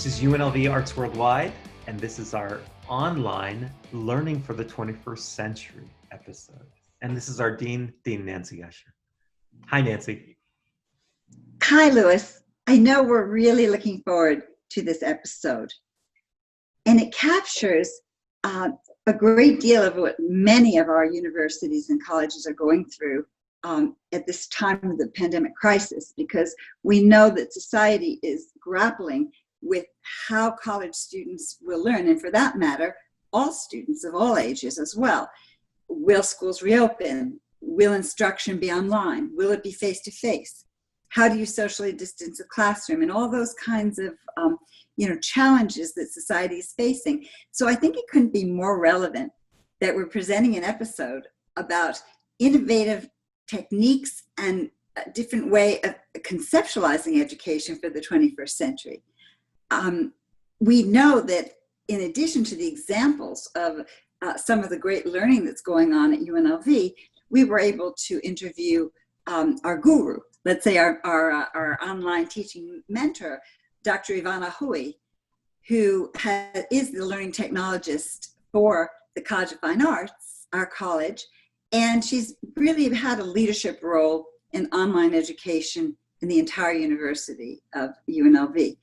This is UNLV Arts Worldwide, and this is our online Learning for the 21st Century episode. And this is our Dean Nancy Uscher. Hi, Nancy. Hi, Louis. I know we're really looking forward to this episode. And it captures a great deal of what many of our universities and colleges are going through at this time of the pandemic crisis, because we know that society is grappling with how college students will learn, and for that matter, all students of all ages as well. Will schools reopen? Will instruction be online? Will it be face-to-face? How do you socially distance a classroom? And all those kinds of challenges that society is facing. So I think it couldn't be more relevant that we're presenting an episode about innovative techniques and a different way of conceptualizing education for the 21st century. We know that in addition to the examples of some of the great learning that's going on at UNLV, we were able to interview our guru, let's say our online teaching mentor, Dr. Yvonne Houy, who is the learning technologist for the College of Fine Arts, our college, and she's really had a leadership role in online education in the entire University of UNLV.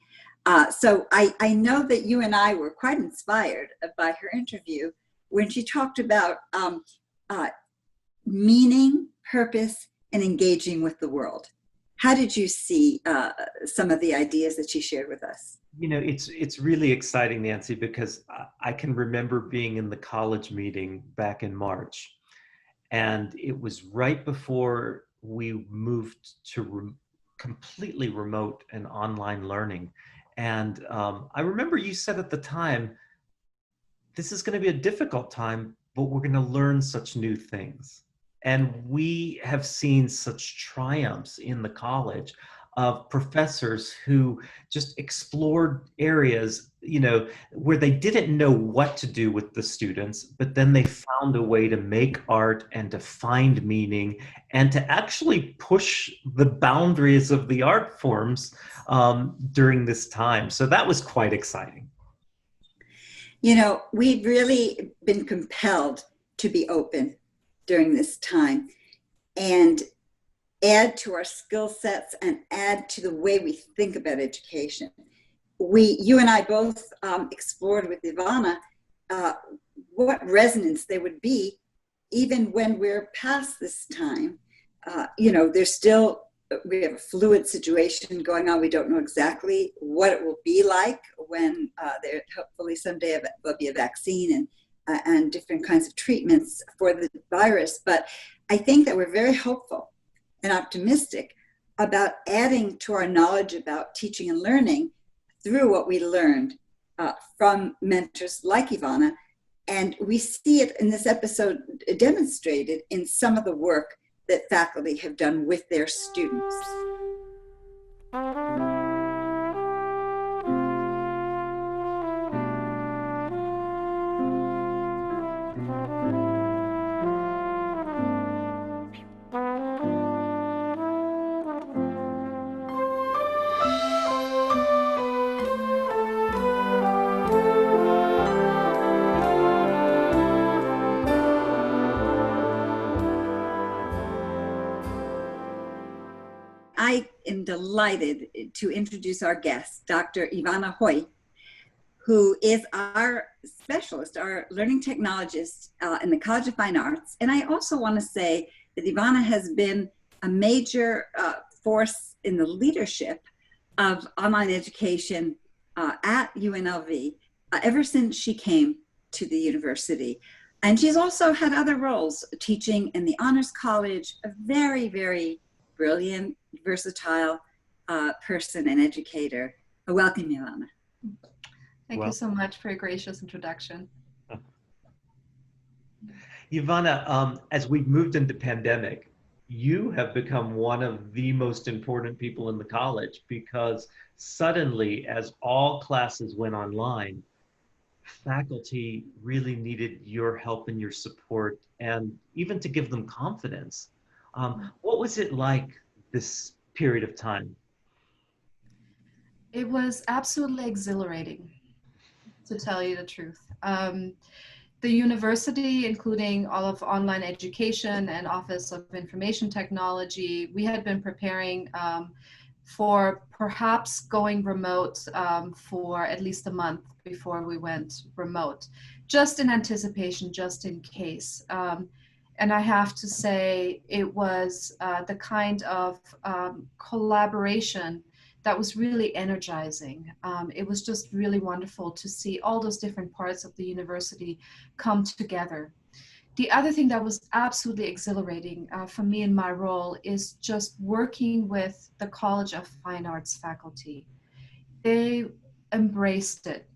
So I know that you and I were quite inspired by her interview when she talked about meaning, purpose, and engaging with the world. How did you see some of the ideas that she shared with us? You know, it's really exciting, Nancy, because I can remember being in the college meeting back in March, and it was right before we moved to completely remote and online learning. And I remember you said at the time, this is going to be a difficult time, but we're going to learn such new things. And we have seen such triumphs in the college of professors who just explored areas, where they didn't know what to do with the students, but then they found a way to make art and to find meaning and to actually push the boundaries of the art forms during this time. So that was quite exciting. We've really been compelled to be open during this time and add to our skill sets and add to the way we think about education. You and I both explored with Yvonne what resonance there would be even when we're past this time. We have a fluid situation going on. We don't know exactly what it will be like when there hopefully someday there'll be a vaccine and different kinds of treatments for the virus. But I think that we're very hopeful and optimistic about adding to our knowledge about teaching and learning through what we learned from mentors like Yvonne. And we see it in this episode demonstrated in some of the work that faculty have done with their students. I am delighted to introduce our guest, Dr. Yvonne Houy, who is our specialist, our learning technologist in the College of Fine Arts. And I also want to say that Yvonne has been a major force in the leadership of online education at UNLV ever since she came to the university. And she's also had other roles teaching in the Honors College, a very, very brilliant, versatile person and educator. Welcome, Yvonne. Thank you so much for a gracious introduction. Yvonne, as we've moved into pandemic, you have become one of the most important people in the college, because suddenly, as all classes went online, faculty really needed your help and your support, and even to give them confidence. What was it like this period of time? It was absolutely exhilarating, to tell you the truth. The university, including all of online education and Office of Information Technology, we had been preparing for perhaps going remote for at least a month before we went remote, just in anticipation, just in case. And I have to say, it was the kind of collaboration that was really energizing. It was just really wonderful to see all those different parts of the university come together. The other thing that was absolutely exhilarating for me in my role is just working with the College of Fine Arts faculty. They embraced it,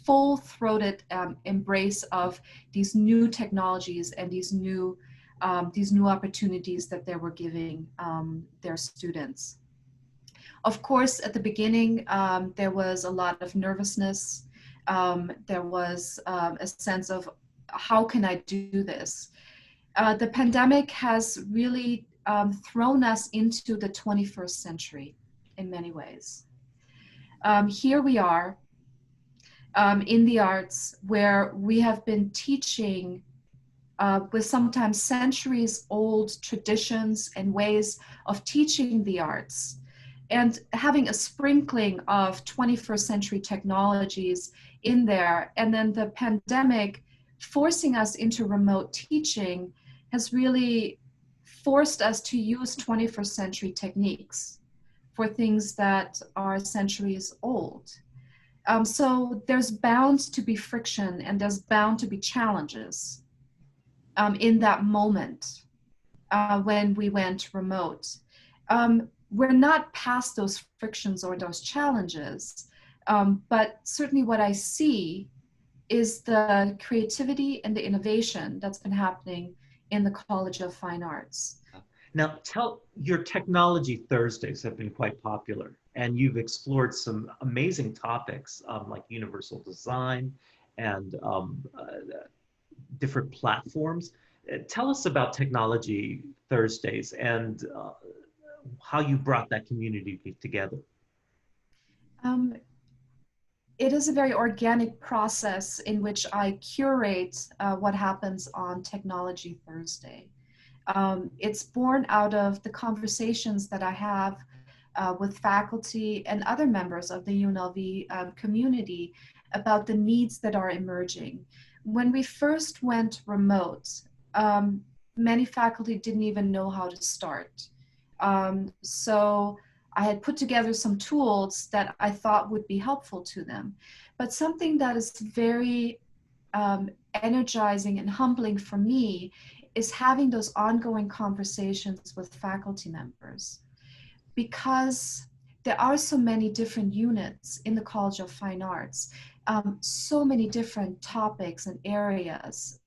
full-throated embrace of these new technologies and these new opportunities that they were giving their students. Of course, at the beginning, there was a lot of nervousness. There was a sense of, how can I do this? The pandemic has really thrown us into the 21st century in many ways. Here we are in the arts, where we have been teaching with sometimes centuries old traditions and ways of teaching the arts, and having a sprinkling of 21st century technologies in there. And then the pandemic forcing us into remote teaching has really forced us to use 21st century techniques for things that are centuries old. So there's bound to be friction, and there's bound to be challenges in that moment when we went remote. We're not past those frictions or those challenges, but certainly what I see is the creativity and the innovation that's been happening in the College of Fine Arts. Now, your technology Thursdays have been quite popular, and you've explored some amazing topics like universal design and different platforms. Tell us about Technology Thursdays and how you brought that community together. It is a very organic process in which I curate what happens on Technology Thursday. It's born out of the conversations that I have with faculty and other members of the UNLV community about the needs that are emerging. When we first went remote, many faculty didn't even know how to start. So I had put together some tools that I thought would be helpful to them. But something that is very energizing and humbling for me is having those ongoing conversations with faculty members. Because there are so many different units in the College of Fine Arts, so many different topics and areas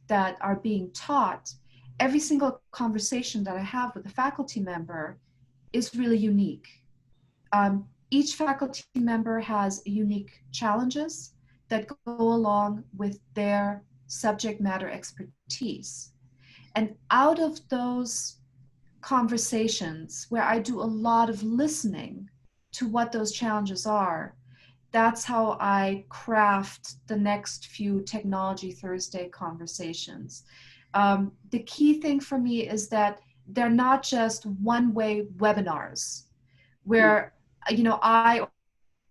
that are being taught. Every single conversation that I have with a faculty member is really unique. Each faculty member has unique challenges that go along with their subject matter expertise. And out of those conversations where I do a lot of listening to what those challenges are, that's how I craft the next few Technology Thursday conversations. The key thing for me is that they're not just one-way webinars where, I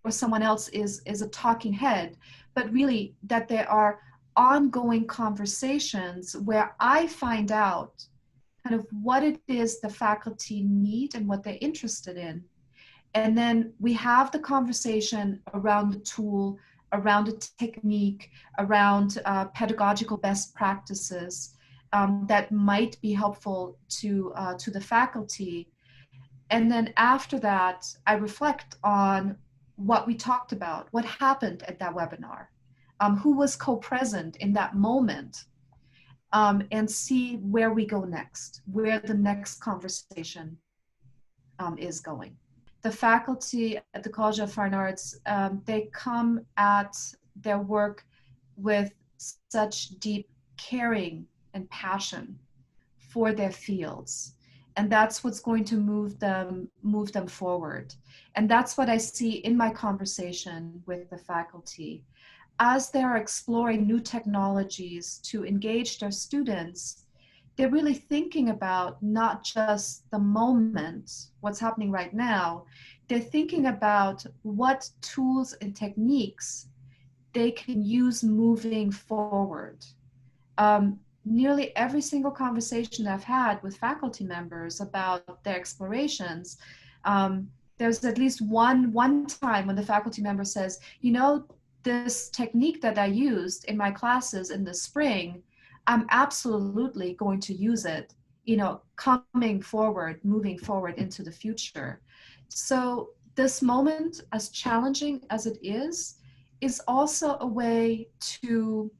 or someone else is a talking head, but really that there are ongoing conversations where I find out kind of what it is the faculty need and what they're interested in. And then we have the conversation around the tool, around the technique, around pedagogical best practices that might be helpful to the faculty. And then after that, I reflect on what we talked about, what happened at that webinar, who was co-present in that moment, and see where we go next, where the next conversation is going. The faculty at the College of Fine Arts, they come at their work with such deep caring and passion for their fields. And that's what's going to move them forward. And that's what I see in my conversation with the faculty. As they're exploring new technologies to engage their students, they're really thinking about not just the moment, what's happening right now. They're thinking about what tools and techniques they can use moving forward. Nearly every single conversation I've had with faculty members about their explorations, there's at least one time when the faculty member says, you know, this technique that I used in my classes in the spring, I'm absolutely going to use it, you know, moving forward into the future. So this moment, as challenging as it is also a way to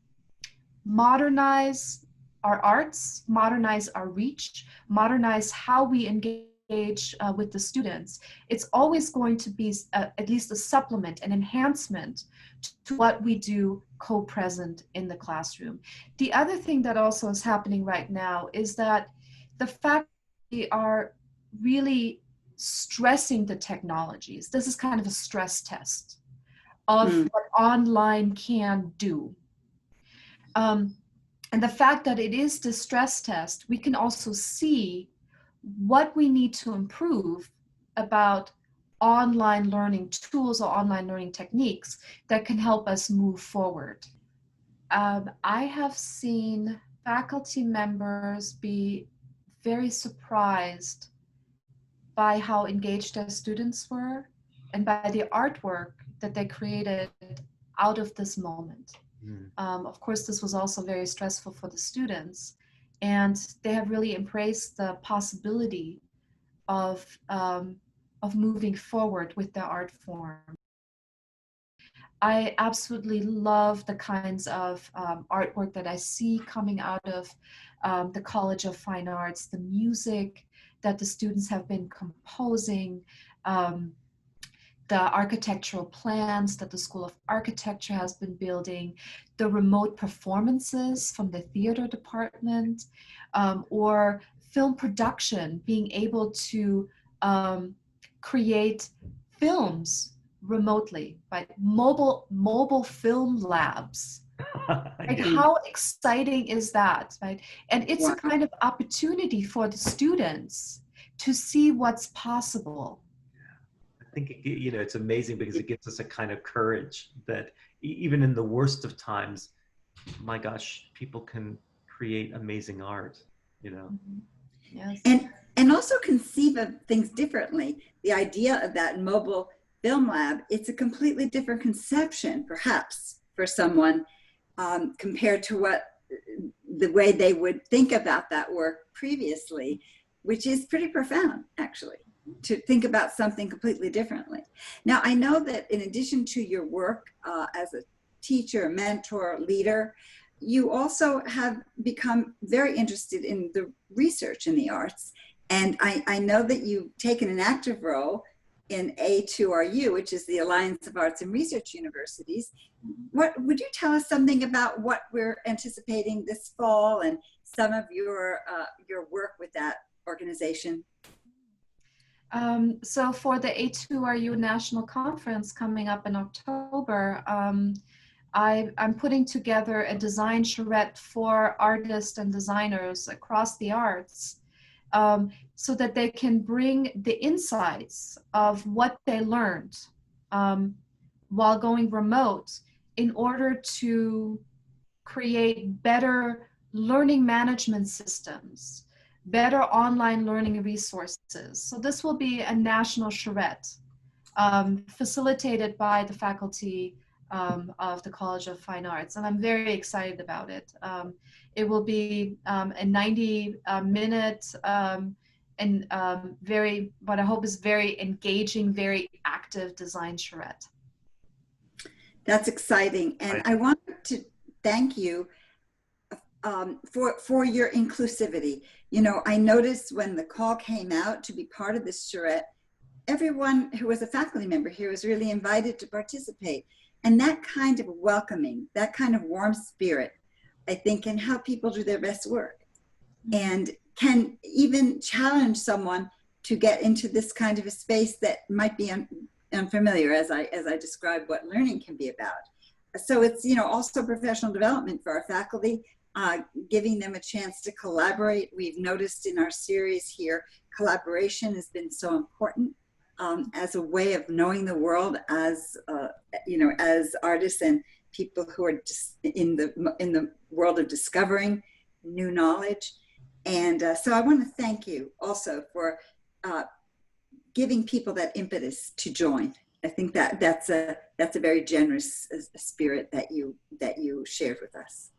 modernize our arts, modernize our reach, modernize how we engage with the students. It's always going to be at least a supplement, an enhancement to what we do co-present in the classroom. The other thing that also is happening right now is that the faculty are really stressing the technologies. This is kind of a stress test of what online can do. And the fact that it is the stress test, we can also see what we need to improve about online learning tools or online learning techniques that can help us move forward. I have seen faculty members be very surprised by how engaged their students were and by the artwork that they created out of this moment. Of course, this was also very stressful for the students, and they have really embraced the possibility of moving forward with their art form. I absolutely love the kinds of artwork that I see coming out of the College of Fine Arts, the music that the students have been composing, the architectural plans that the School of Architecture has been building, the remote performances from the theater department, or film production, being able to create films remotely, right? Mobile film labs. Like, how exciting is that, right? And it's a kind of opportunity for the students to see what's possible. I think, you know, it's amazing because it gives us a kind of courage that even in the worst of times, my gosh, people can create amazing art, you know. Yes. And also conceive of things differently. The idea of that mobile film lab, it's a completely different conception, perhaps, for someone compared to what the way they would think about that work previously, which is pretty profound, actually, to think about something completely differently. Now, I know that in addition to your work as a teacher, mentor, leader, you also have become very interested in the research in the arts. And I know that you've taken an active role in A2RU, which is the Alliance of Arts and Research Universities. What would you tell us something about what we're anticipating this fall and some of your work with that organization? So for the A2RU National Conference coming up in October, I'm putting together a design charrette for artists and designers across the arts, so that they can bring the insights of what they learned while going remote in order to create better learning management systems, better online learning resources. So this will be a national charrette facilitated by the faculty of the College of Fine Arts, and I'm very excited about it. It will be a 90-minute and very, what I hope is very engaging, very active design charrette. That's exciting, and I want to thank you for your inclusivity. You know, I noticed when the call came out to be part of this charrette, everyone who was a faculty member here was really invited to participate. And that kind of welcoming, that kind of warm spirit, I think can help people do their best work. And can even challenge someone to get into this kind of a space that might be unfamiliar, as I described what learning can be about. So it's, you know, also professional development for our faculty, giving them a chance to collaborate. We've noticed in our series here, collaboration has been so important as a way of knowing the world as, you know, as artists and people who are just in the world of discovering new knowledge. And so I want to thank you also for giving people that impetus to join. I think that's a very generous spirit that you shared with us.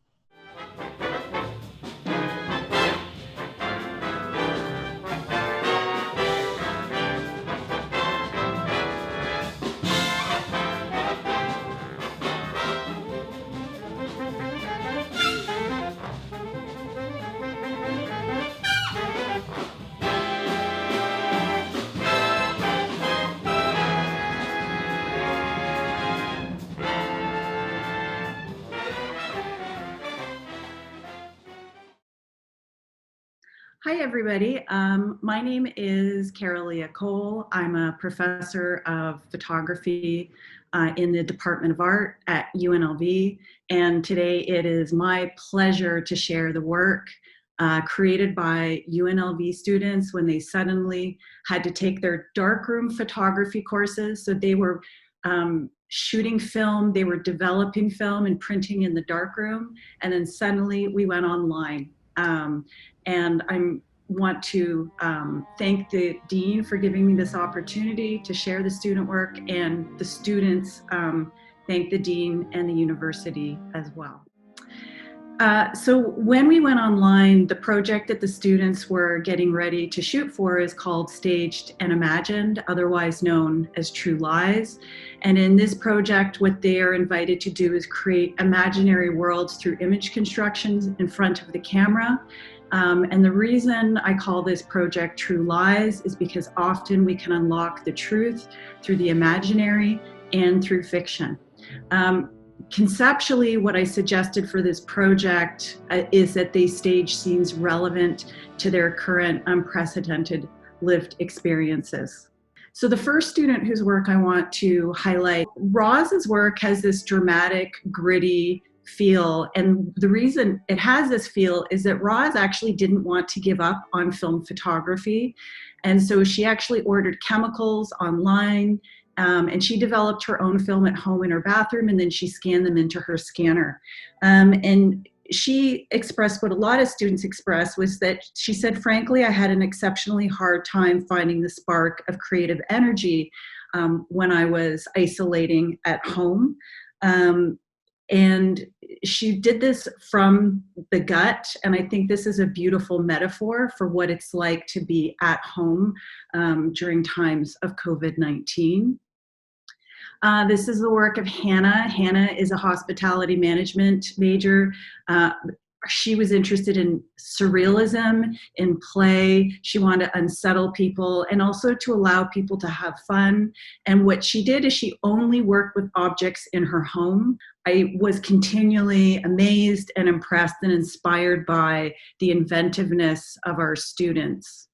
Hi, everybody. My name is Caralea. I'm a professor of photography in the Department of Art at UNLV. And today it is my pleasure to share the work created by UNLV students when they suddenly had to take their darkroom photography courses. So they were shooting film, they were developing film and printing in the darkroom. And then suddenly we went online. And I want to thank the Dean for giving me this opportunity to share the student work, and the students thank the Dean and the university as well. So when we went online, the project that the students were getting ready to shoot for is called Staged and Imagined, otherwise known as True Lies. And in this project, what they are invited to do is create imaginary worlds through image constructions in front of the camera. And the reason I call this project True Lies is because often we can unlock the truth through the imaginary and through fiction. Conceptually, what I suggested for this project is that they stage scenes relevant to their current unprecedented lived experiences. So the first student whose work I want to highlight, Roz's work has this dramatic, gritty feel. And the reason it has this feel is that Roz actually didn't want to give up on film photography. And so she actually ordered chemicals online, and she developed her own film at home in her bathroom, and then she scanned them into her scanner. And she expressed what a lot of students expressed, was that she said, frankly, I had an exceptionally hard time finding the spark of creative energy when I was isolating at home. And she did this from the gut, and I think this is a beautiful metaphor for what it's like to be at home during times of COVID-19. This is the work of Hannah. Hannah is a hospitality management major. She was interested in surrealism, in play. She wanted to unsettle people and also to allow people to have fun. And what she did is she only worked with objects in her home. I was continually amazed and impressed and inspired by the inventiveness of our students.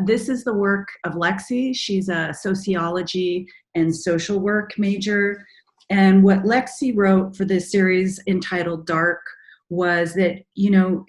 This is the work of Lexi. She's a sociology and social work major. And what Lexi wrote for this series entitled Dark was that, you know,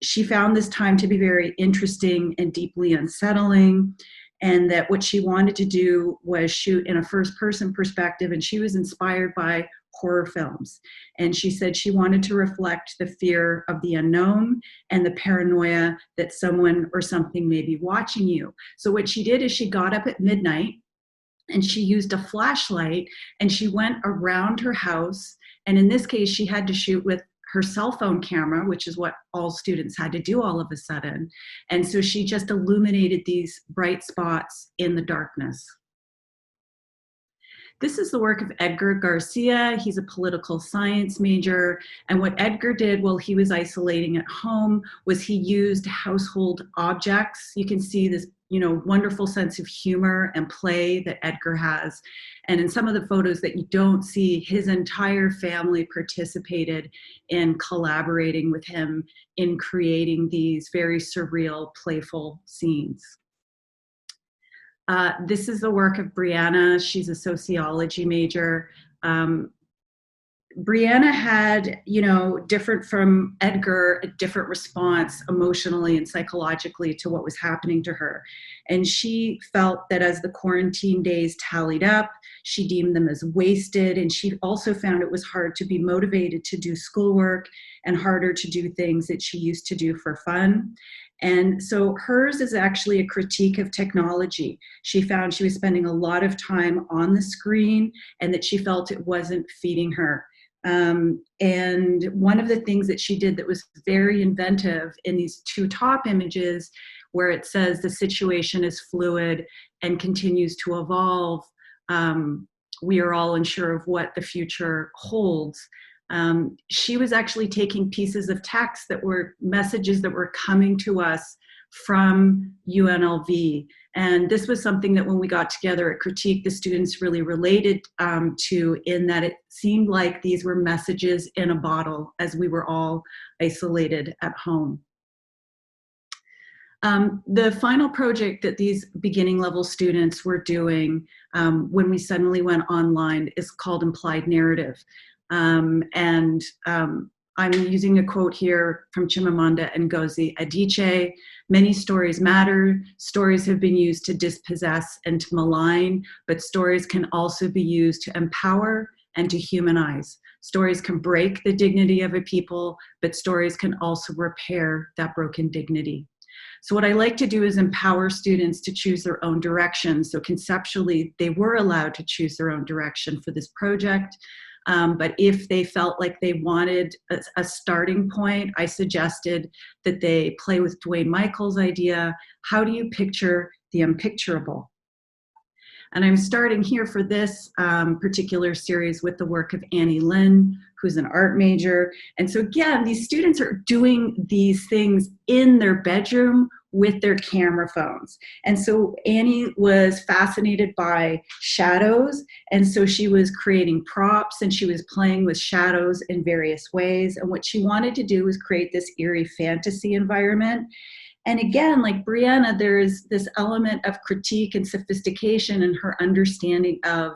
she found this time to be very interesting and deeply unsettling, and that what she wanted to do was shoot in a first-person perspective, and she was inspired by horror films. And she said she wanted to reflect the fear of the unknown and the paranoia that someone or something may be watching you. So what she did is she got up at midnight and she used a flashlight and she went around her house. And in this case, she had to shoot with her cell phone camera, which is what all students had to do all of a sudden. And so she just illuminated these bright spots in the darkness. This is the work of Edgar Garcia. He's a political science major. And what Edgar did while he was isolating at home was he used household objects. You can see this, wonderful sense of humor and play that Edgar has. And in some of the photos that you don't see, his entire family participated in collaborating with him in creating these very surreal, playful scenes. This is the work of Brianna. She's a sociology major. Brianna had, different from Edgar, a different response emotionally and psychologically to what was happening to her. And she felt that as the quarantine days tallied up, she deemed them as wasted. And she also found it was hard to be motivated to do schoolwork and harder to do things that she used to do for fun. And so hers is actually a critique of technology. She found she was spending a lot of time on the screen and that she felt it wasn't feeding her. And one of the things that she did that was very inventive in these two top images, where it says the situation is fluid and continues to evolve, we are all unsure of what the future holds. She was actually taking pieces of text that were messages that were coming to us from UNLV. And this was something that when we got together at Critique, the students really related to, in that it seemed like these were messages in a bottle as we were all isolated at home. The final project that these beginning level students were doing when we suddenly went online is called Implied Narrative. I'm using a quote here from Chimamanda Ngozi Adichie. Many stories matter. Stories have been used to dispossess and to malign, but stories can also be used to empower and to humanize. Stories can break the dignity of a people, but stories can also repair that broken dignity. So what I like to do is empower students to choose their own direction. So conceptually, they were allowed to choose their own direction for this project. But if they felt like they wanted a starting point, I suggested that they play with Dwayne Michael's idea, how do you picture the unpicturable? And I'm starting here for this particular series with the work of Annie Lynn, who's an art major. And so again, these students are doing these things in their bedroom with their camera phones. And so Annie was fascinated by shadows. And so she was creating props and she was playing with shadows in various ways. And what she wanted to do was create this eerie fantasy environment. And again, like Brianna, there is this element of critique and sophistication in her understanding of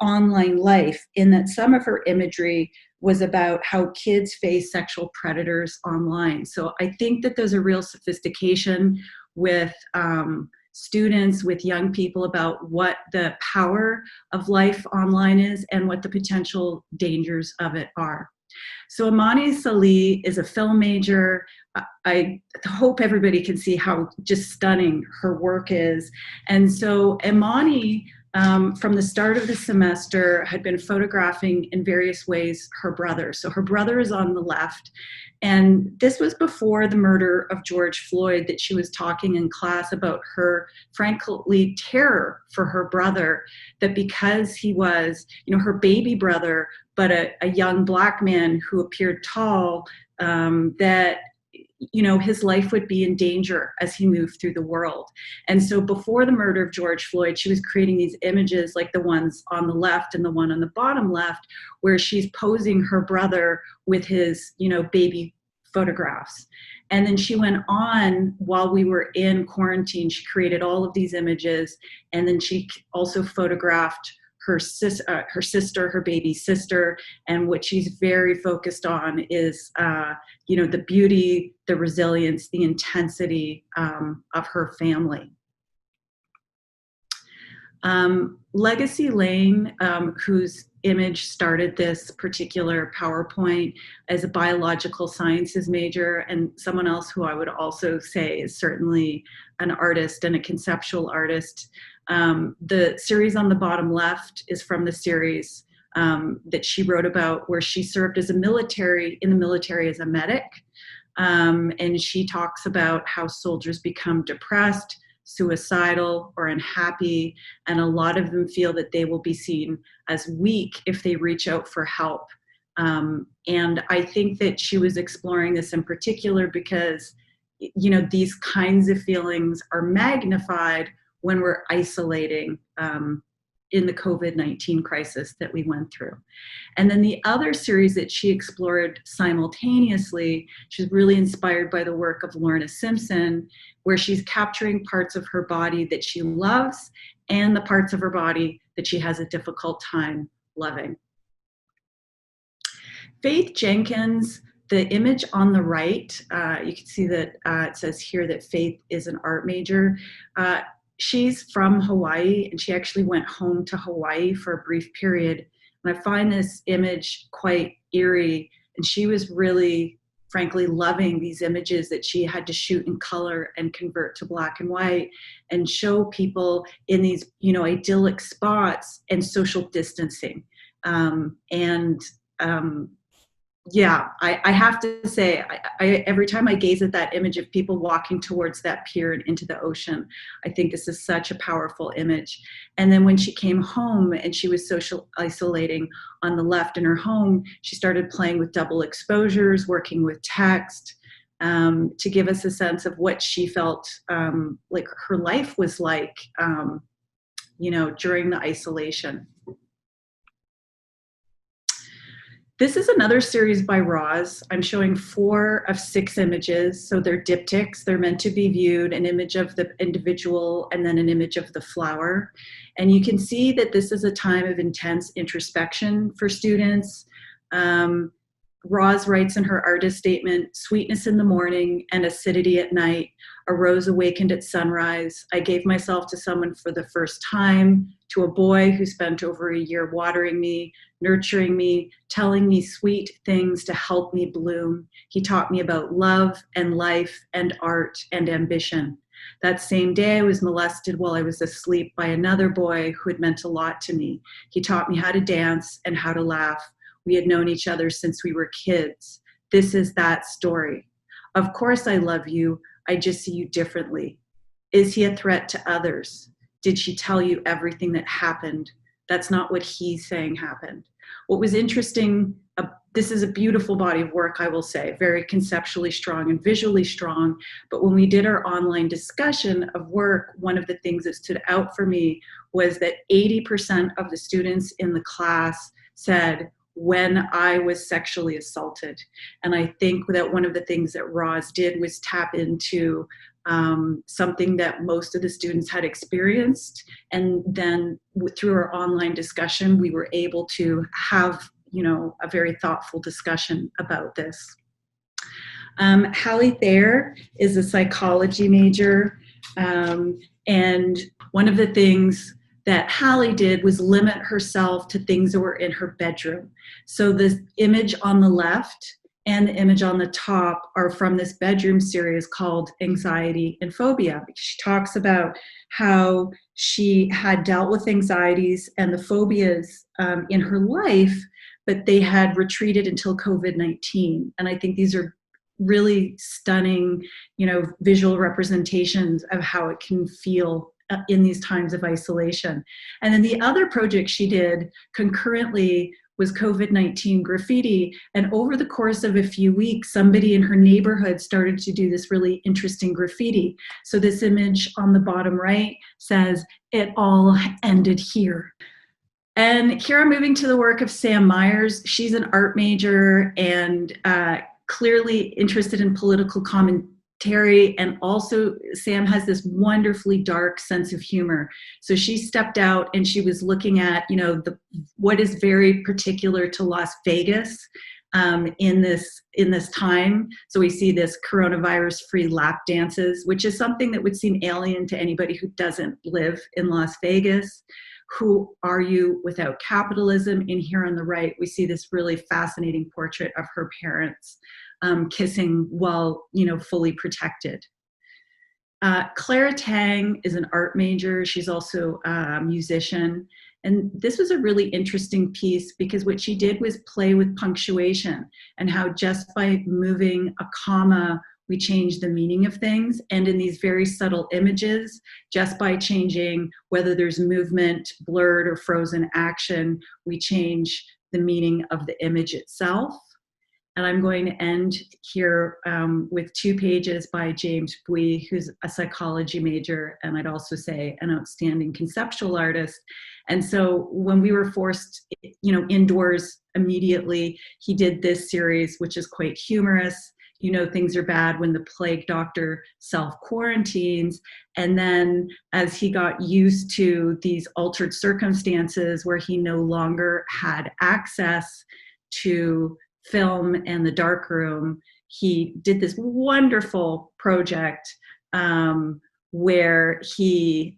online life, in that some of her imagery was about how kids face sexual predators online. So I think that there's a real sophistication with students, with young people, about what the power of life online is and what the potential dangers of it are. So Imani Salih is a film major. I hope everybody can see how just stunning her work is. And so Imani, from the start of the semester, had been photographing in various ways her brother. So her brother is on the left. And this was before the murder of George Floyd, that she was talking in class about her, frankly, terror for her brother, that because he was, her baby brother, but a young Black man who appeared tall, that his life would be in danger as he moved through the world. And so before the murder of George Floyd, she was creating these images like the ones on the left and the one on the bottom left, where she's posing her brother with his, baby photographs. And then she went on, while we were in quarantine, she created all of these images. And then she also photographed her sister, her baby sister. And what she's very focused on is, the beauty, the resilience, the intensity of her family. Legacy Lane, whose image started this particular PowerPoint, as a biological sciences major, and someone else who I would also say is certainly an artist and a conceptual artist. The series on the bottom left is from the series that she wrote about, where she served as in the military as a medic. And she talks about how soldiers become depressed, suicidal, or unhappy. And a lot of them feel that they will be seen as weak if they reach out for help. And I think that she was exploring this in particular because, you know, these kinds of feelings are magnified when we're isolating in the COVID-19 crisis that we went through. And then the other series that she explored simultaneously, she's really inspired by the work of Lorna Simpson, where she's capturing parts of her body that she loves and the parts of her body that she has a difficult time loving. Faith Jenkins, the image on the right, you can see that it says here that Faith is an art major. She's from Hawaii, and she actually went home to Hawaii for a brief period. And I find this image quite eerie. And she was really, frankly, loving these images that she had to shoot in color and convert to black and white and show people in these, you know, idyllic spots and social distancing. Yeah, I have to say, every time I gaze at that image of people walking towards that pier and into the ocean, I think this is such a powerful image. And then when she came home and she was social isolating on the left in her home, she started playing with double exposures, working with text, to give us a sense of what she felt like her life was like, you know, during the isolation. This is another series by Roz. I'm showing 4 of 6 images. So they're diptychs. They're meant to be viewed, an image of the individual and then an image of the flower. And you can see that this is a time of intense introspection for students. Roz writes in her artist statement, "Sweetness in the morning and acidity at night. A rose awakened at sunrise. I gave myself to someone for the first time, to a boy who spent over a year watering me, nurturing me, telling me sweet things to help me bloom. He taught me about love and life and art and ambition. That same day I was molested while I was asleep by another boy who had meant a lot to me. He taught me how to dance and how to laugh. We had known each other since we were kids. This is that story. Of course I love you. I just see you differently. Is he a threat to others? Did she tell you everything that happened? That's not what he's saying happened." What was interesting, this is a beautiful body of work, I will say, very conceptually strong and visually strong. But when we did our online discussion of work, one of the things that stood out for me was that 80% of the students in the class said, "when I was sexually assaulted." And I think that one of the things that Roz did was tap into something that most of the students had experienced. And then through our online discussion, we were able to have, you know, a very thoughtful discussion about this. Hallie Thayer is a psychology major. And one of the things that Hallie did was limit herself to things that were in her bedroom. So this image on the left and the image on the top are from this bedroom series called Anxiety and Phobia. She talks about how she had dealt with anxieties and the phobias in her life, but they had retreated until COVID-19. And I think these are really stunning, you know, visual representations of how it can feel in these times of isolation. And then the other project she did concurrently was COVID-19 graffiti. And over the course of a few weeks, somebody in her neighborhood started to do this really interesting graffiti. So this image on the bottom right says, "It all ended here." And here I'm moving to the work of Sam Myers. She's an art major and clearly interested in political commentary. And also Sam has this wonderfully dark sense of humor. So she stepped out and she was looking at, you know, what is very particular to Las Vegas in this time. So we see this coronavirus-free lap dances, which is something that would seem alien to anybody who doesn't live in Las Vegas. Who are you without capitalism? And here on the right, we see this really fascinating portrait of her parents kissing while, you know, fully protected. Clara Tang is an art major. She's also a musician. And this was a really interesting piece because what she did was play with punctuation and how just by moving a comma we change the meaning of things. And in these very subtle images, just by changing whether there's movement, blurred or frozen action, we change the meaning of the image itself. And I'm going to end here with 2 pages by James Houy, who's a psychology major, and I'd also say an outstanding conceptual artist. And so when we were forced, indoors immediately, he did this series, which is quite humorous. Things are bad when the plague doctor self-quarantines. And then as he got used to these altered circumstances where he no longer had access to film and the darkroom, he did this wonderful project where he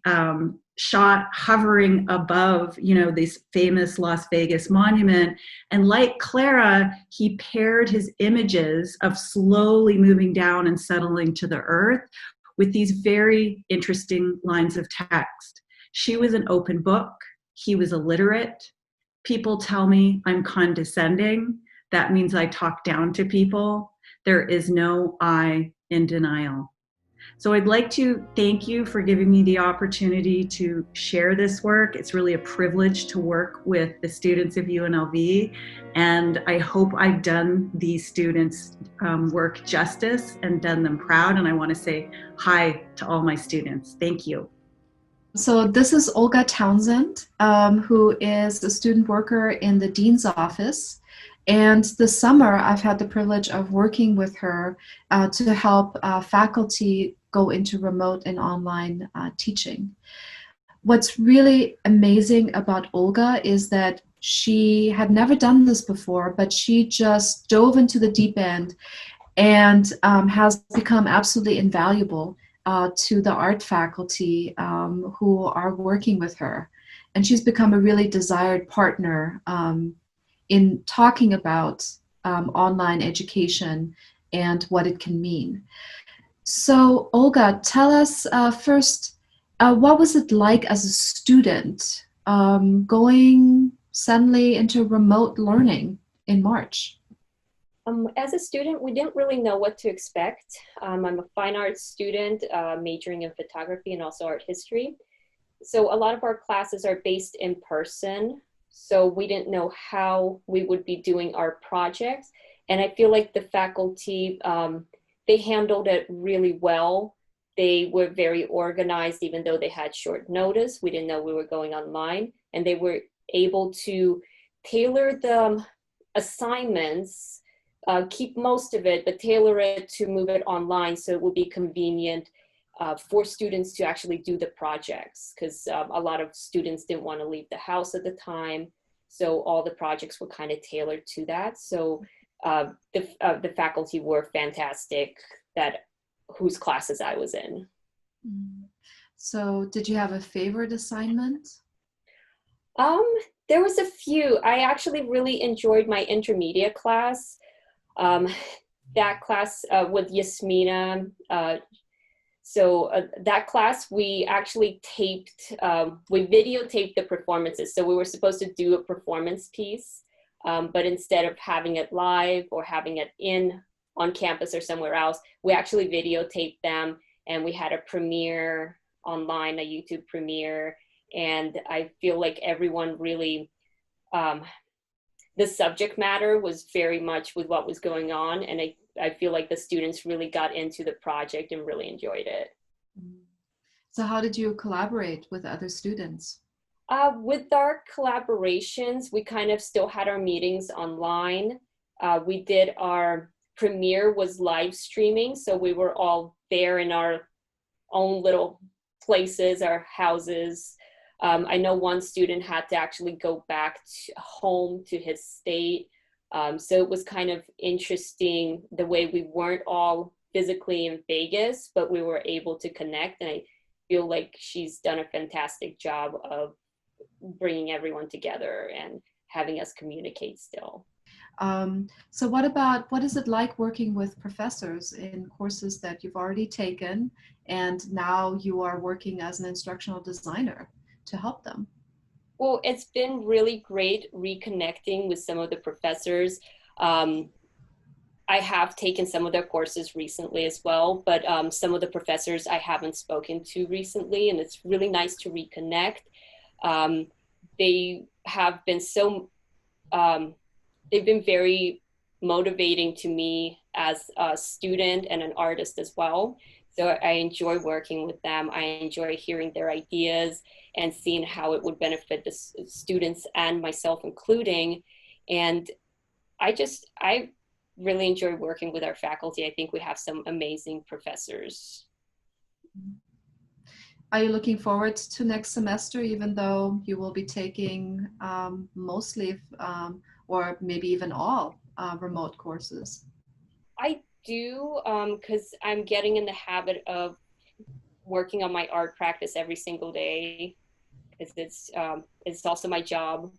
shot hovering above, this famous Las Vegas monument. And like Clara, he paired his images of slowly moving down and settling to the earth with these very interesting lines of text. She was an open book. He was illiterate. People tell me I'm condescending. That means I talk down to people. There is no I in denial. So I'd like to thank you for giving me the opportunity to share this work. It's really a privilege to work with the students of UNLV, and I hope I've done these students' work justice and done them proud, and I want to say hi to all my students. Thank you. So this is Olga Townsend, who is a student worker in the Dean's office. And this summer, I've had the privilege of working with her to help faculty go into remote and online teaching. What's really amazing about Olga is that she had never done this before, but she just dove into the deep end and has become absolutely invaluable to the art faculty who are working with her. And she's become a really desired partner in talking about online education and what it can mean. So Olga, tell us first, what was it like as a student going suddenly into remote learning in March? As a student, we didn't really know what to expect. I'm a fine arts student majoring in photography and also art history. So a lot of our classes are based in person. So we didn't know how we would be doing our projects. And I feel like the faculty, they handled it really well. They were very organized, even though they had short notice. We didn't know we were going online. And they were able to tailor the assignments, keep most of it, but tailor it to move it online so it would be convenient for students to actually do the projects, because a lot of students didn't want to leave the house at the time. So all the projects were kind of tailored to that. So the faculty were fantastic whose classes I was in. So did you have a favorite assignment? There was a few. I actually really enjoyed my intermediate class. That class with Yasmina. So that class, we actually we videotaped the performances. So we were supposed to do a performance piece, but instead of having it live or having it on campus or somewhere else, we actually videotaped them, and we had a premiere online, a YouTube premiere. And I feel like everyone really, the subject matter was very much with what was going on. And I feel like the students really got into the project and really enjoyed it. So how did you collaborate with other students? With our collaborations, we kind of still had our meetings online. We did our premiere was live streaming. So we were all there in our own little places, our houses. I know one student had to actually go back home to his state. So it was kind of interesting the way we weren't all physically in Vegas, but we were able to connect. And I feel like she's done a fantastic job of bringing everyone together and having us communicate still. So what is it like working with professors in courses that you've already taken, and now you are working as an instructional designer to help them? Well, it's been really great reconnecting with some of the professors. I have taken some of their courses recently as well, but some of the professors I haven't spoken to recently, and it's really nice to reconnect. They have been they've been very motivating to me as a student and an artist as well. So I enjoy working with them. I enjoy hearing their ideas and seeing how it would benefit the students and myself including. And I really enjoy working with our faculty. I think we have some amazing professors. Are you looking forward to next semester, even though you will be taking mostly or maybe even all remote courses? I do, because I'm getting in the habit of working on my art practice every single day, because it's also my job.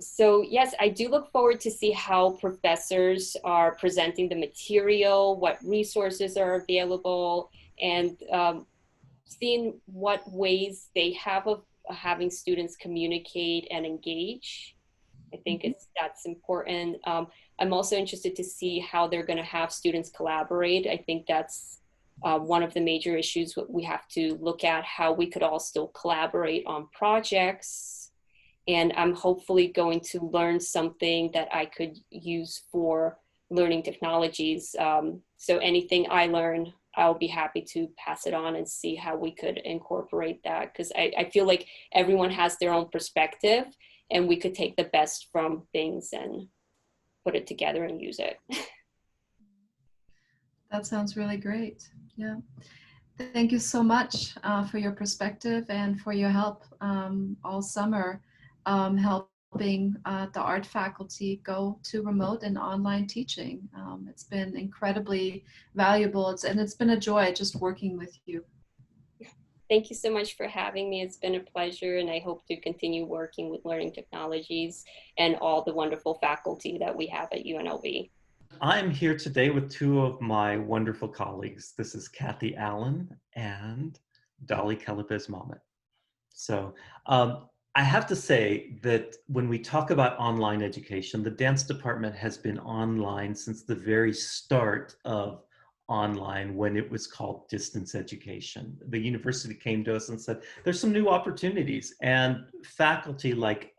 So yes, I do look forward to see how professors are presenting the material, what resources are available, and seeing what ways they have of having students communicate and engage. I think that's important. I'm also interested to see how they're going to have students collaborate. I think that's one of the major issues we have to look at, how we could all still collaborate on projects. And I'm hopefully going to learn something that I could use for learning technologies. So anything I learn, I'll be happy to pass it on and see how we could incorporate that. Because I feel like everyone has their own perspective, and we could take the best from things and put it together and use it. That sounds really great. Yeah. Thank you so much for your perspective and for your help all summer, helping the art faculty go to remote and online teaching. It's been incredibly valuable, and it's been a joy just working with you. Thank you so much for having me. It's been a pleasure, and I hope to continue working with learning technologies and all the wonderful faculty that we have at UNLV. I'm here today with two of my wonderful colleagues. This is Kathy Allen and Dolly Kelebez-Mamet. So I have to say that when we talk about online education, the dance department has been online since the very start of online, when it was called distance education. The university came to us and said, there's some new opportunities. And faculty like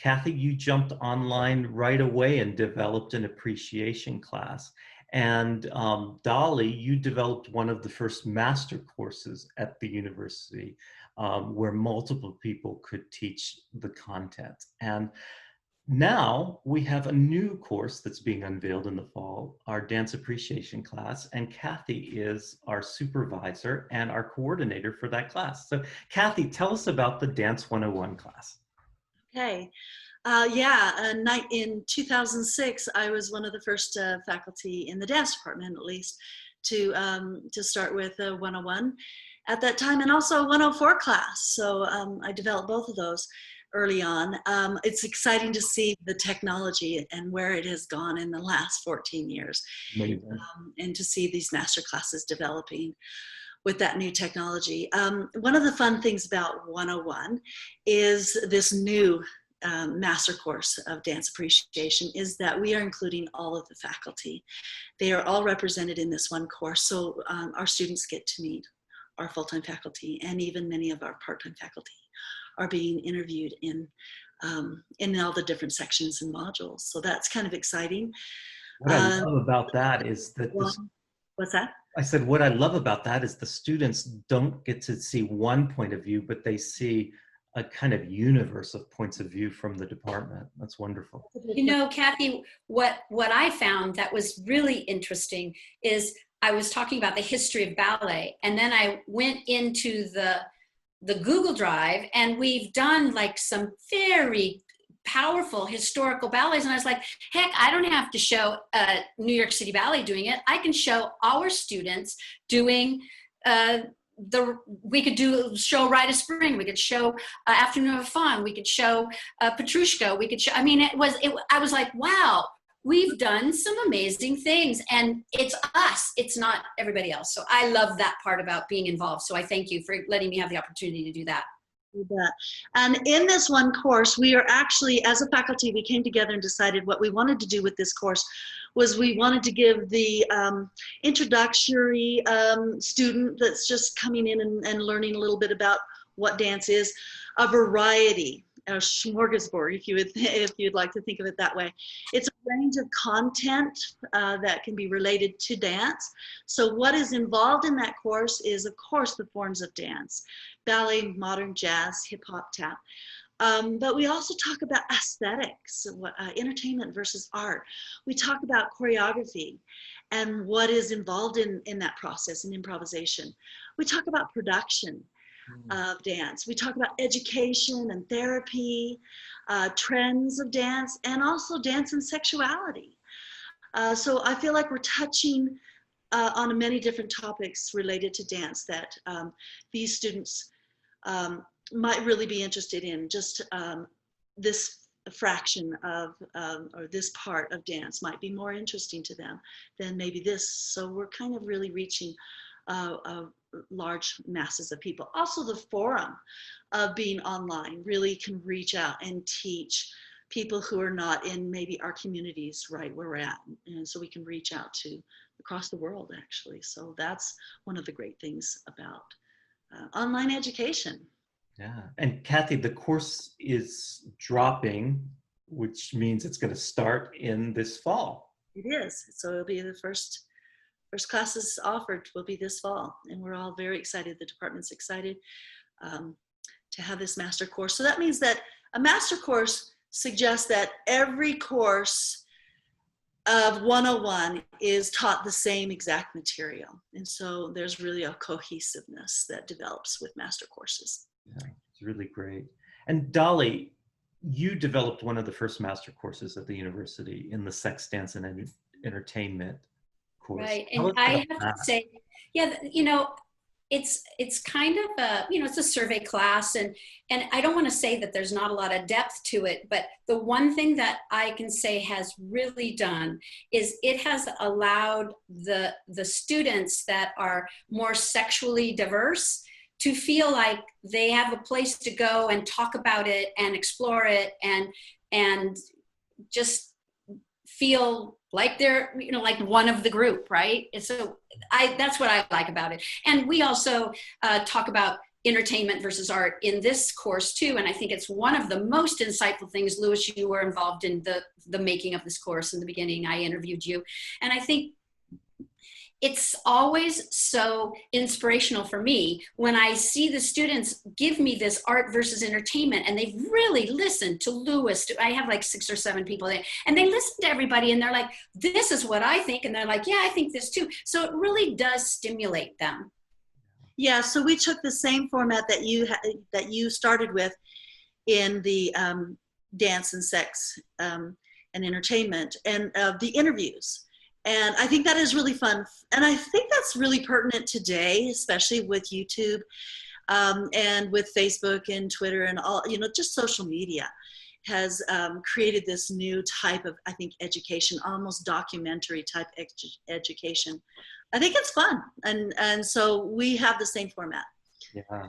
Kathy, you jumped online right away and developed an appreciation class. And Dolly, you developed one of the first master courses at the university where multiple people could teach the content. And now we have a new course that's being unveiled in the fall, our dance appreciation class, and Kathy is our supervisor and our coordinator for that class. So Kathy, tell us about the Dance 101 class. Okay. In 2006, I was one of the first faculty in the dance department, at least, to start with 101 at that time, and also a 104 class. So I developed both of those early on. It's exciting to see the technology and where it has gone in the last 14 years. And to see these master classes developing with that new technology. One of the fun things about 101 is this new master course of dance appreciation is that we are including all of the faculty. They are all represented in this one course, so our students get to meet our full-time faculty, and even many of our part-time faculty are being interviewed in all the different sections and modules. So that's kind of exciting. What I love about that is that what's that? I said, what I love about that is the students don't get to see one point of view, but they see a kind of universe of points of view from the department. That's wonderful. You know, Kathy, what I found that was really interesting is I was talking about the history of ballet, and then I went into the Google Drive, and we've done like some very powerful historical ballets, and I was like, heck, I don't have to show New York City Ballet doing it. I can show our students doing we could show Rite of Spring, we could show Afternoon of Fun, we could show Petrushka, we could show, I mean, I was like, wow, we've done some amazing things, and it's us, it's not everybody else. So I love that part about being involved. So I thank you for letting me have the opportunity to do that. You bet. And in this one course, we are actually, as a faculty, we came together and decided what we wanted to do with this course was we wanted to give the introductory student that's just coming in and learning a little bit about what dance is, a variety, a smorgasbord, if you'd like to think of it that way. It's a range of content that can be related to dance. So what is involved in that course is, of course, the forms of dance: ballet, modern jazz, hip hop, tap. But we also talk about aesthetics, entertainment versus art. We talk about choreography and what is involved in that process and improvisation. We talk about production of dance. We talk about education and therapy, trends of dance, and also dance and sexuality. So I feel like we're touching on many different topics related to dance that these students might really be interested in. Just this fraction of, or this part of dance might be more interesting to them than maybe this. So we're kind of really reaching large masses of people. Also, the forum of being online really can reach out and teach people who are not in maybe our communities right where we're at. And so we can reach out to across the world, actually. So that's one of the great things about online education. Yeah. And Kathy, the course is dropping, which means it's going to start in this fall. It is. So it'll be the first classes offered will be this fall. And we're all very excited. The department's excited to have this master course. So that means that a master course suggests that every course of 101 is taught the same exact material. And so there's really a cohesiveness that develops with master courses. Yeah, it's really great. And Dolly, you developed one of the first master courses at the university in the sex, dance, and entertainment course. Right, and I have to say, yeah, you know, it's kind of a, you know, it's a survey class, and I don't want to say that there's not a lot of depth to it, but the one thing that I can say has really done is it has allowed the students that are more sexually diverse to feel like they have a place to go and talk about it and explore it and just feel like they're, you know, like one of the group, right? And so that's what I like about it. And we also talk about entertainment versus art in this course too. And I think it's one of the most insightful things. Louis, you were involved in the making of this course in the beginning. I interviewed you. And I think it's always so inspirational for me when I see the students give me this art versus entertainment, and they've really listened to Louis. I have like 6 or 7 people there, and they listen to everybody, and they're like, this is what I think. And they're like, yeah, I think this too. So it really does stimulate them. Yeah, so we took the same format that you started with in the dance and sex and entertainment, and the interviews. And I think that is really fun. And I think that's really pertinent today, especially with YouTube and with Facebook and Twitter and all, you know, just social media has created this new type of, I think, education, almost documentary type education. I think it's fun. And so we have the same format. Yeah.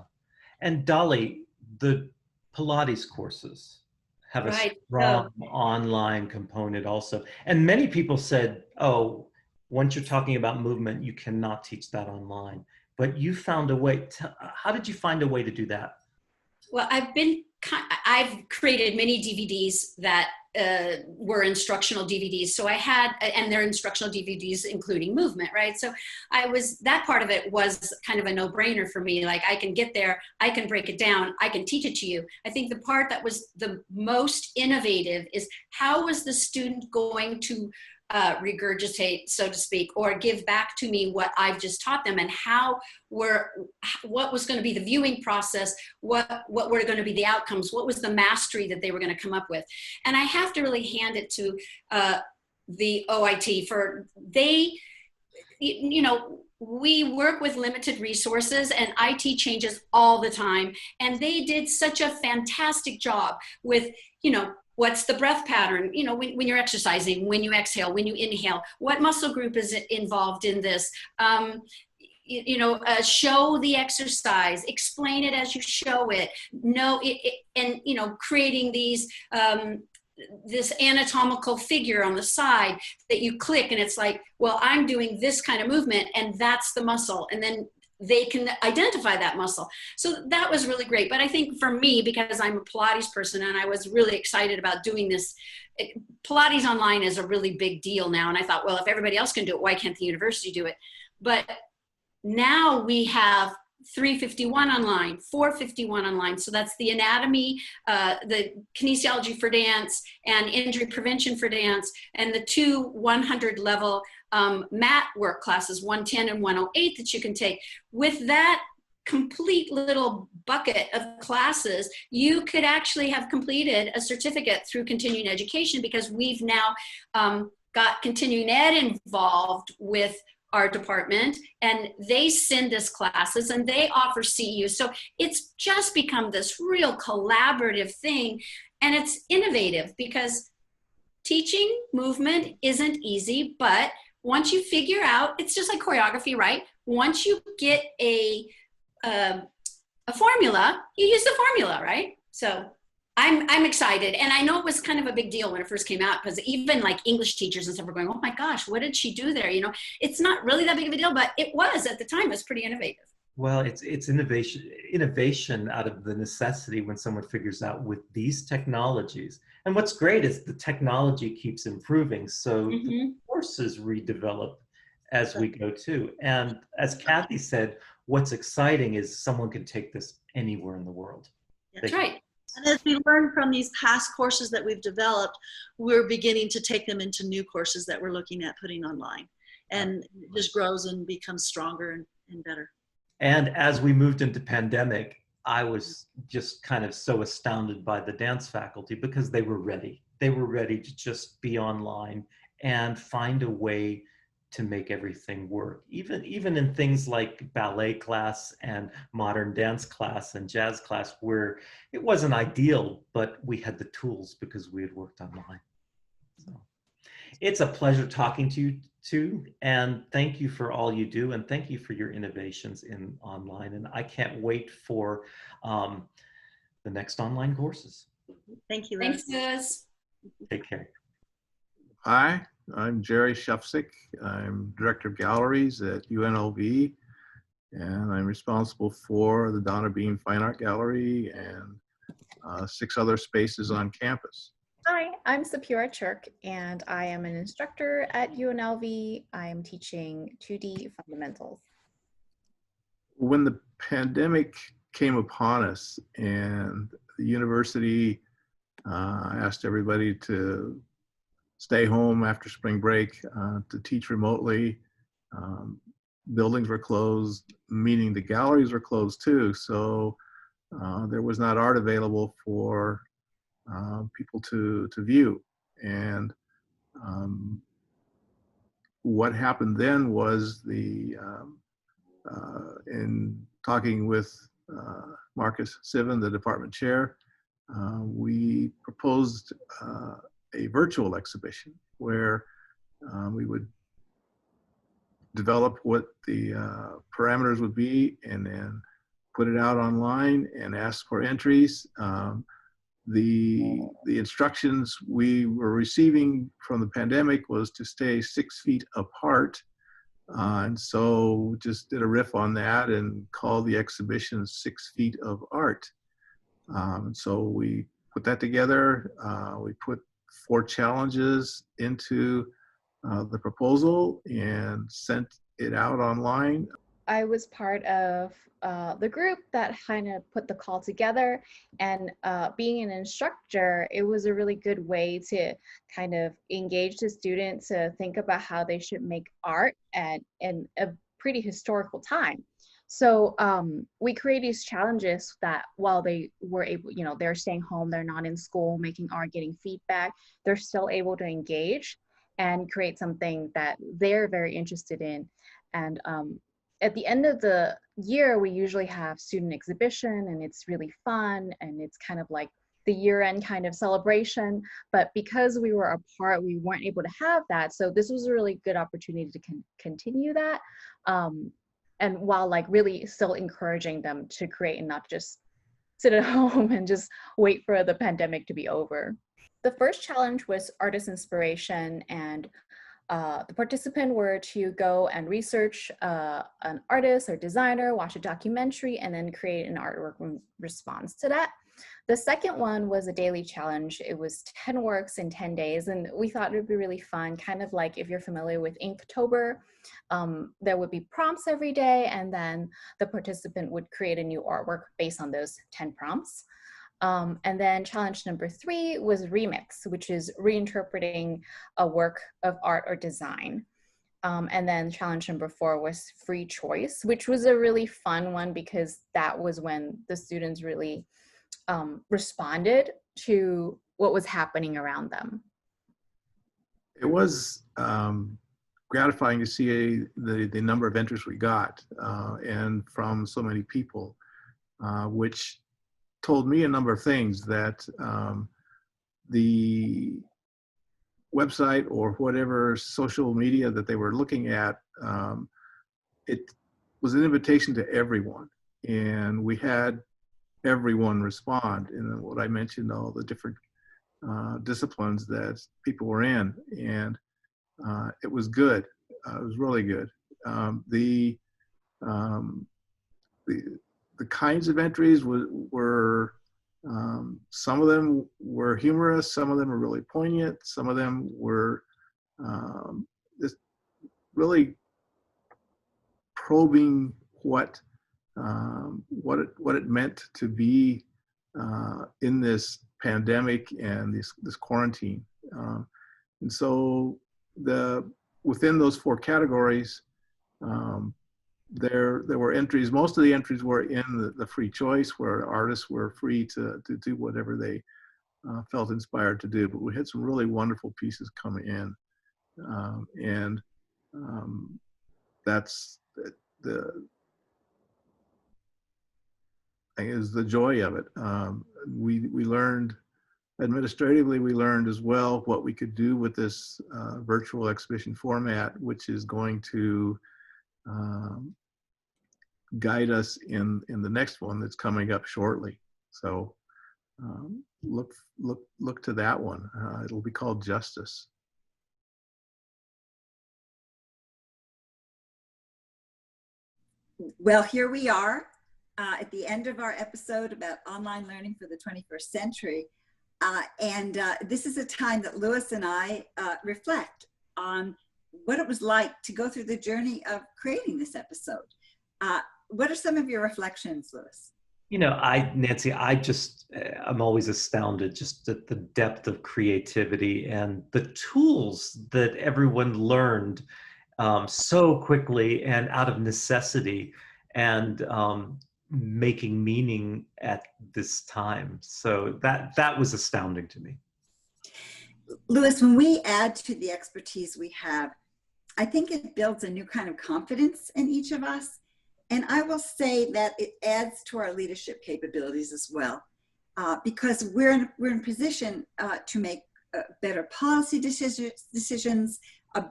And Dolly, the Pilates courses have a strong online component also. And many people said, oh, once you're talking about movement, you cannot teach that online. But you found a way. How did you find a way to do that? Well, I've created many DVDs that were instructional DVDs. So I had, and they're instructional DVDs including movement, right? So that part of it was kind of a no-brainer for me. Like, I can get there, I can break it down, I can teach it to you. I think the part that was the most innovative is how was the student going to regurgitate, so to speak, or give back to me what I've just taught them, and what was going to be the viewing process, what were going to be the outcomes, what was the mastery that they were going to come up with. And I have to really hand it to the OIT for you know, we work with limited resources, and IT changes all the time. And they did such a fantastic job with, you know, what's the breath pattern? You know, when you're exercising, when you exhale, when you inhale, what muscle group is involved in this? show the exercise, explain it as you show it, and creating these this anatomical figure on the side that you click, and it's like, well, I'm doing this kind of movement, and that's the muscle, and then they can identify that muscle. So that was really great. But I think for me, because I'm a Pilates person and I was really excited about doing this, Pilates online is a really big deal now. And I thought, well, if everybody else can do it, why can't the university do it? But now we have 351 online, 451 online. So that's the anatomy, the kinesiology for dance, and injury prevention for dance, and the 2 100 level mat work classes, 110 and 108, that you can take. With that complete little bucket of classes, you could actually have completed a certificate through continuing education, because we've now got continuing ed involved with our department, and they send us classes and they offer CEUs. So it's just become this real collaborative thing, and it's innovative, because teaching movement isn't easy, but once you figure out, it's just like choreography, right? Once you get a formula, you use the formula, right? So I'm excited. And I know it was kind of a big deal when it first came out, because even like English teachers and stuff were going, oh my gosh, what did she do there? It's not really that big of a deal, but it was at the time. It was pretty innovative. Well, it's innovation out of the necessity when someone figures out with these technologies. And what's great is the technology keeps improving. So the courses redevelop as we go too. And as Kathy said, what's exciting is someone can take this anywhere in the world. That's right. And as we learn from these past courses that we've developed, we're beginning to take them into new courses that we're looking at putting online. And it just grows and becomes stronger and better. And as we moved into pandemic, I was just kind of so astounded by the dance faculty, because they were ready. They were ready to just be online and find a way to make everything work. Even in things like ballet class and modern dance class and jazz class, where it wasn't ideal, but we had the tools because we had worked online. So it's a pleasure talking to you too, and thank you for all you do, and thank you for your innovations in online. And I can't wait for the next online courses. Thank you. Thanks, Liz. Take care. Hi, I'm Jerry Shufsick. I'm Director of Galleries at UNLV, and I'm responsible for the Donna Bean Fine Art Gallery and 6 other spaces on campus. Hi, I'm Sapira Chirk, and I am an instructor at UNLV. I am teaching 2D fundamentals. When the pandemic came upon us and the university asked everybody to stay home after spring break to teach remotely, buildings were closed, meaning the galleries were closed too. So there was not art available for people to view. And what happened then was in talking with Marcus Sivan, the department chair, we proposed a virtual exhibition where we would develop what the parameters would be and then put it out online and ask for entries. The instructions we were receiving from the pandemic was to stay 6 feet apart. And so just did a riff on that and called the exhibition 6 Feet of Art. So we put that together. We put 4 challenges into the proposal and sent it out online. I was part of the group that kind of put the call together, and being an instructor, it was a really good way to kind of engage the students to think about how they should make art in a pretty historical time. So we create these challenges that while they were able, they're staying home, they're not in school, making art, getting feedback, they're still able to engage and create something that they're very interested in. And at the end of the year, we usually have student exhibition, and it's really fun, and it's kind of like the year-end kind of celebration. But because we were apart, we weren't able to have that. So this was a really good opportunity to continue that. and while like really still encouraging them to create and not just sit at home and just wait for the pandemic to be over. The first challenge was artist inspiration, and the participants were to go and research an artist or designer, watch a documentary, and then create an artwork in response to that. The second one was a daily challenge. It was 10 works in 10 days, and we thought it would be really fun, kind of like if you're familiar with Inktober. There would be prompts every day, and then the participant would create a new artwork based on those 10 prompts. And then challenge number 3 was remix, which is reinterpreting a work of art or design. And then challenge number 4 was free choice, which was a really fun one because that was when the students really responded to what was happening around them. It was gratifying to see the number of entries we got and from so many people, which told me a number of things, that the website or whatever social media that they were looking at, it was an invitation to everyone. And we had everyone respond. And what I mentioned, all the different disciplines that people were in. And it was good. It was really good. The kinds of entries were some of them were humorous, some of them were really poignant, some of them were just really probing what it meant to be in this pandemic and this quarantine. And so within those 4 categories, there were entries. Most of the entries were in the free choice, where artists were free to do whatever they felt inspired to do. But we had some really wonderful pieces coming in, and that's is the joy of it. We learned administratively. We learned as well what we could do with this virtual exhibition format, which is going to guide us in the next one that's coming up shortly. So look to that one. It'll be called Justice. Well, here we are at the end of our episode about online learning for the 21st century. This is a time that Louis and I reflect on what it was like to go through the journey of creating this episode. What are some of your reflections, Louis? You know, Nancy, I'm always astounded just at the depth of creativity and the tools that everyone learned so quickly and out of necessity, and making meaning at this time. So that was astounding to me. Louis, when we add to the expertise we have, I think it builds a new kind of confidence in each of us. And I will say that it adds to our leadership capabilities as well, because we're in position to make better policy decisions,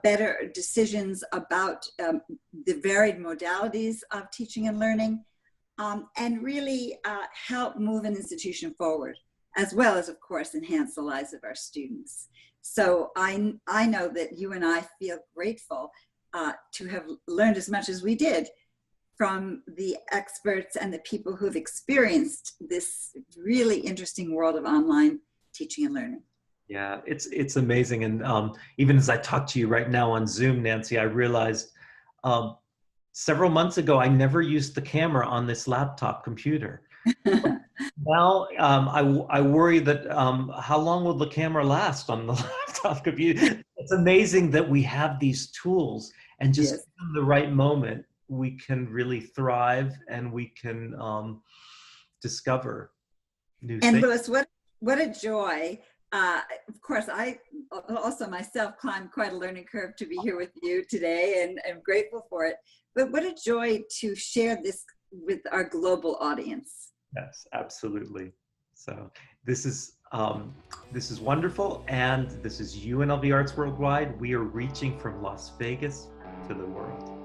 better decisions about the varied modalities of teaching and learning, and really help move an institution forward, as well as, of course, enhance the lives of our students. So I know that you and I feel grateful to have learned as much as we did from the experts and the people who've experienced this really interesting world of online teaching and learning. Yeah, it's amazing. And even as I talk to you right now on Zoom, Nancy, I realized several months ago, I never used the camera on this laptop computer. Now, I worry that how long will the camera last on the laptop computer? It's amazing that we have these tools, and just Yes. in the right moment, we can really thrive, and we can discover new And things. Louis, what a joy. Of course, I also myself climbed quite a learning curve to be here with you today, and I'm grateful for it. But what a joy to share this with our global audience. Yes, absolutely. So this is wonderful, and this is UNLV Arts Worldwide. We are reaching from Las Vegas to the world.